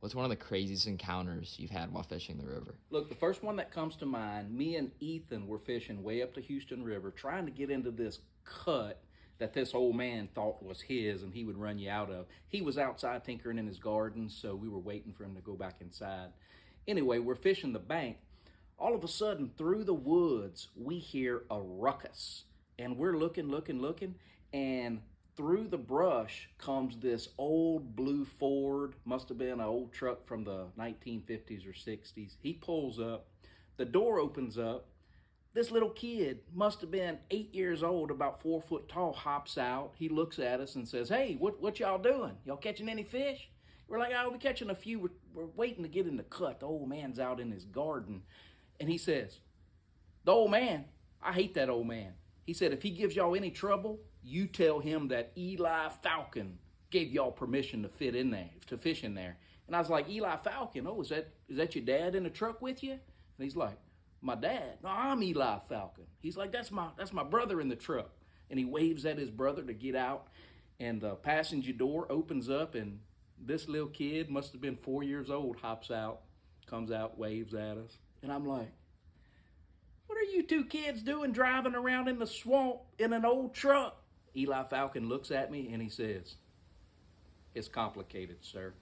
What's one of the craziest encounters you've had while fishing the river? Look, the first one that comes to mind, me and Ethan were fishing way up the Houston River, trying to get into this cut that this old man thought was his and he would run you out of. He was outside tinkering in his garden, so we were waiting for him to go back inside. Anyway, we're fishing the bank. All of a sudden, through the woods, we hear a ruckus. And we're looking, and through the brush comes this old blue Ford, must have been an old truck from the 1950s or 60s. He pulls up, the door opens up. This little kid, must have been 8 years old, about 4 foot tall, hops out. He looks at us and says, "Hey, what y'all doing? Y'all catching any fish?" We're like, "Oh, we're catching a few. We're waiting to get in the cut." The old man's out in his garden. And he says, "The old man, I hate that old man." He said, "If he gives y'all any trouble, you tell him that Eli Falcon gave y'all permission to fish in there." And I was like, "Eli Falcon? Oh, is that your dad in the truck with you?" And he's like, "My dad? No, I'm Eli Falcon." He's like, that's my brother in the truck." And he waves at his brother to get out. And the passenger door opens up, and this little kid, must have been 4 years old, hops out, comes out, waves at us. And I'm like, "What are you two kids doing driving around in the swamp in an old truck?" Eli Falcon looks at me and he says, "It's complicated, sir."